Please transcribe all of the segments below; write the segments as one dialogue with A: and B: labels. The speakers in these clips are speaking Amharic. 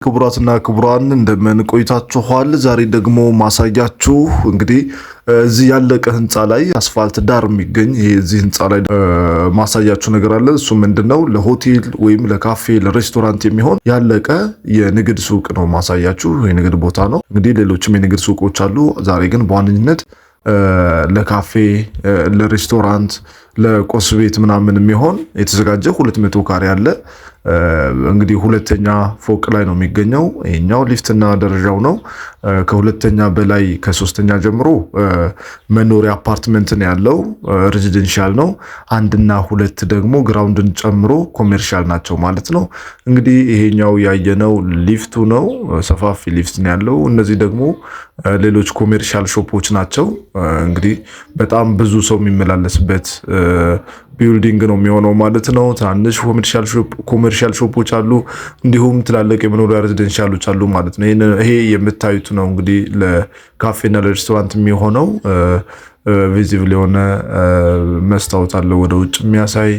A: ክቡራትና ክቡራን እንደምን ቆይታችኋል? ዛሬ ደግሞ ማሳያችሁ እንግዲህ እዚህ ያለቀ ህንፃ ላይ አስፋልት ዳር የሚገኝ እዚህ ህንፃ ላይ ማሳያችሁ ነገር አለ። እሱ ምንድነው? ለሆቴል ወይም ለካፌ ለሬስቶራንት የሚሆን ያለቀ የንግድ ሱቅ ነው ማሳያችሁ። የንግድ ቦታ ነው። እንግዲህ ሌሎችም የንግድ ሱቆች አሉ። ዛሬ ግን በዋነኝነት ለካፌ፣ ለሬስቶራንት፣ ለቁርስ ቤት ምናምን የሚሆን የተዘጋጀ 200 ካሬ አለ። እንግዲህ ሁለተኛ ፎቅ ላይ ነው የሚገኘው። ይሄኛው ሊፍትና ደረጃው ነው። ከሁለተኛ በላይ ከሶስተኛ ጀምሮ መኖሪያ አፓርትመንት ነው ያለው። ሬዚደንሻል ነው። አንድና ሁለት ደግሞ ግራውንድን ጨምሮ ኮሜርሻል ናቸው ማለት ነው። እንግዲህ ይሄኛው ያየነው ሊፍቱ ነው። ሰፋፊ ሊፍት ነው ያለው። እነዚህ ደግሞ ሌሎች ኮሜርሻል ሾፖች ናቸው። እንግዲህ በጣም ብዙ ሰው የሚመላለስበት ቢልዲንግ ነው የሚሆነው ማለት ነው። ትናንሽ ኮሜርሻል ሾፖች አሉ፣ እንዲሁም ትላልቅ የመኖሪያ ሬዚደንሻሎች አሉ ማለት ነው። ይሄ የምታዩት ነው እንግዲህ ለካፌና ለሬስቶራንት የሚሆነው። ቪዚብል የሆነ መስታወት አለ ወደ ውጭ የሚያሳይ።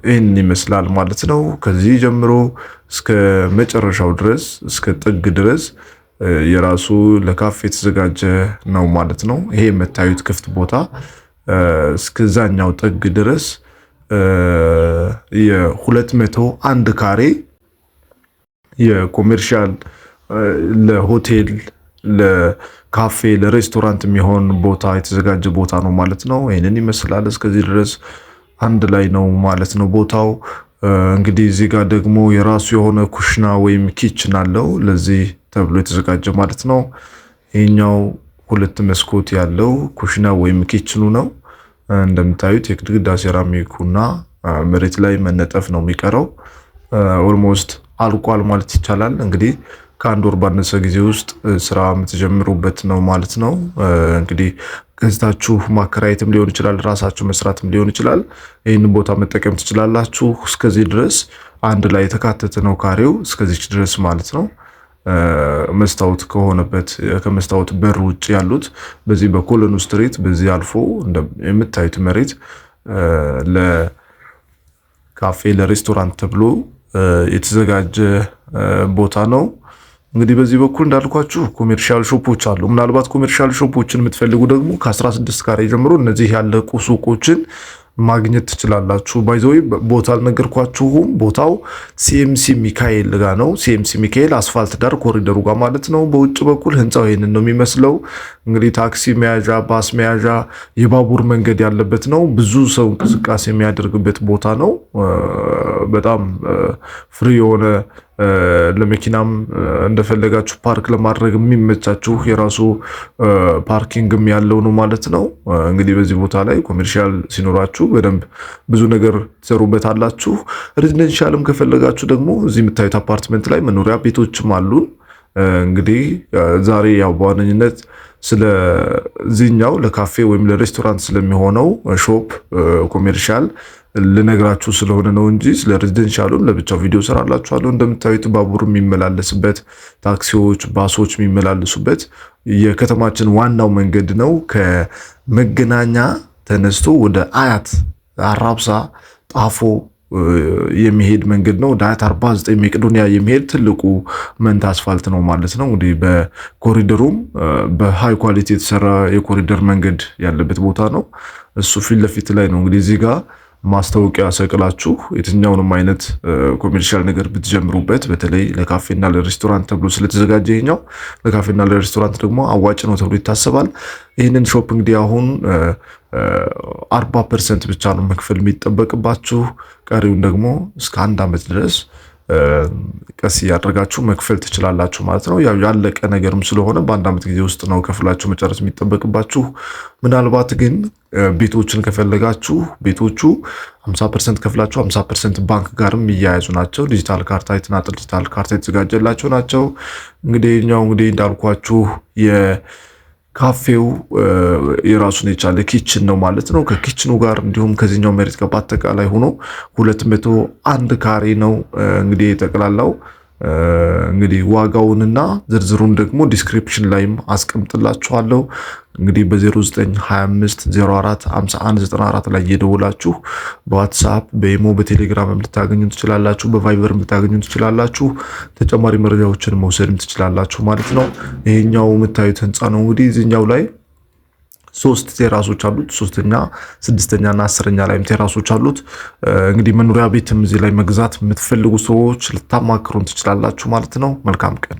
A: ይህን ይመስላል ማለት ነው። ከዚህ ጀምሮ እስከ መጨረሻው ድረስ እስከ ጥግ ድረስ የራሱ ለካፌ የተዘጋጀ ነው ማለት ነው። ይሄ የምታዩት ክፍት ቦታ እስከዛኛው ጥግ ድረስ የ201 ካሬ የኮሜርሻል ለሆቴል፣ ለካፌ፣ ለሬስቶራንት የሚሆን ቦታ የተዘጋጀ ቦታ ነው ማለት ነው። ይህንን ይመስላል። እስከዚህ ድረስ አንድ ላይ ነው ማለት ነው ቦታው። እንግዲህ እዚህ ጋር ደግሞ የራሱ የሆነ ኩሽና ወይም ኪችን አለው ለዚህ ተብሎ የተዘጋጀ ማለት ነው። ይሄኛው ሁለት መስኮት ያለው ኩሽና ወይም ኪችኑ ነው። እንደምታዩት የግድግዳ ሴራሚኩና መሬት ላይ መነጠፍ ነው የሚቀረው። ኦልሞስት አልቋል ማለት ይቻላል። እንግዲህ ከአንድ ወር ባነሰ ጊዜ ውስጥ ስራ የምትጀምሩበት ነው ማለት ነው። እንግዲህ ገዝታችሁ ማከራየትም ሊሆን ይችላል፣ ራሳችሁ መስራትም ሊሆን ይችላል። ይህንን ቦታ መጠቀም ትችላላችሁ። እስከዚህ ድረስ አንድ ላይ የተካተተ ነው ካሬው እስከዚህ ድረስ ማለት ነው። መስታወት ከሆነበት ከመስታወት በር ውጭ ያሉት በዚህ በኮሎኑ ስትሪት በዚህ አልፎ የምታዩት መሬት ለካፌ ለሬስቶራንት ተብሎ የተዘጋጀ ቦታ ነው። እንግዲህ በዚህ በኩል እንዳልኳችሁ ኮሜርሻል ሾፖች አሉ። ምናልባት ኮሜርሻል ሾፖችን የምትፈልጉ ደግሞ ከ16 ካሬ ጀምሮ እነዚህ ያለቁ ሱቆችን ማግኘት ትችላላችሁ። ባይዘው ቦታ አልነገርኳችሁም። ቦታው ሲኤምሲ ሚካኤል ጋር ነው። ሲኤምሲ ሚካኤል አስፋልት ዳር ኮሪደሩ ጋር ማለት ነው። በውጭ በኩል ህንፃው ይሄንን ነው የሚመስለው። እንግዲህ ታክሲ መያዣ፣ ባስ መያዣ፣ የባቡር መንገድ ያለበት ነው። ብዙ ሰው እንቅስቃሴ የሚያደርግበት ቦታ ነው። በጣም ፍሪ የሆነ ለመኪናም እንደፈለጋችሁ ፓርክ ለማድረግ የሚመቻችሁ የራሱ ፓርኪንግም ያለው ነው ማለት ነው። እንግዲህ በዚህ ቦታ ላይ ኮሜርሻል ሲኖራችሁ በደንብ ብዙ ነገር ትሰሩበታላችሁ። ሬዚደንሻልም ከፈለጋችሁ ደግሞ እዚህ የምታዩት አፓርትመንት ላይ መኖሪያ ቤቶችም አሉን። እንግዲህ ዛሬ ያው በዋነኝነት ስለዚህኛው ለካፌ ወይም ለሬስቶራንት ስለሚሆነው ሾፕ ኮሜርሻል ልነግራችሁ ስለሆነ ነው እንጂ ስለ ሬዚደንሻሉም ለብቻው ቪዲዮ ሰራላችኋለሁ። እንደምታዩት ባቡር የሚመላለስበት፣ ታክሲዎች፣ ባሶች የሚመላለሱበት የከተማችን ዋናው መንገድ ነው። ከመገናኛ ተነስቶ ወደ አያት፣ አራብሳ፣ ጣፎ የሚሄድ መንገድ ነው። ወደ አያት 49 መቄዶንያ የሚሄድ ትልቁ መንታ አስፋልት ነው ማለት ነው። እንግዲህ በኮሪደሩም በሃይ ኳሊቲ የተሰራ የኮሪደር መንገድ ያለበት ቦታ ነው። እሱ ፊት ለፊት ላይ ነው እንግዲህ እዚህ ጋር ማስታወቂያ ሰቅላችሁ የትኛውንም አይነት ኮሜርሻል ነገር ብትጀምሩበት፣ በተለይ ለካፌና ለሬስቶራንት ተብሎ ስለተዘጋጀ ይሄኛው ለካፌና ለሬስቶራንት ደግሞ አዋጭ ነው ተብሎ ይታሰባል። ይህንን ሾፕ እንግዲህ አሁን 40% ብቻ ነው መክፈል የሚጠበቅባችሁ። ቀሪውን ደግሞ እስከ 1 ዓመት ድረስ ቀስ እያደረጋችሁ መክፈል ትችላላችሁ ማለት ነው። ያው ያለቀ ነገርም ስለሆነ በ1 ዓመት ጊዜ ውስጥ ነው ከፍላችሁ መጨረስ የሚጠበቅባችሁ። ምናልባት ግን ቤቶችን ከፈለጋችሁ ቤቶቹ 50% ከፍላችሁ 50% ባንክ ጋርም የሚያያዙ ናቸው። ዲጂታል ካርታ፣ የተናጠል ዲጂታል ካርታ የተዘጋጀላቸው ናቸው። እንግዲህ እንዳልኳችሁ ካፌው የራሱን የቻለ ኪችን ነው ማለት ነው። ከኪችኑ ጋር እንዲሁም ከዚህኛው መሬት ጋር በአጠቃላይ ሆኖ 201 ካሬ ነው እንግዲህ የጠቅላላው እንግዲህ ዋጋውንና ዝርዝሩን ደግሞ ዲስክሪፕሽን ላይም አስቀምጥላችኋለሁ። እንግዲህ በ0925 04 51 94 ላይ እየደወላችሁ በዋትስአፕ በኢሞ በቴሌግራም ልታገኙ ትችላላችሁ፣ በቫይበር ልታገኙ ትችላላችሁ። ተጨማሪ መረጃዎችን መውሰድም ትችላላችሁ ማለት ነው። ይሄኛው የምታዩት ህንፃ ነው። እንግዲህ እዚህኛው ላይ 3 ቴራሶች አሉት። 3ኛ፣ 6ኛ እና 10ኛ ላይም ቴራሶች አሉት። እንግዲህ መኖሪያ ቤትም እዚህ ላይ መግዛት የምትፈልጉ ሰዎች ልታማክሩን ትችላላችሁ ማለት ነው። መልካም ቀን።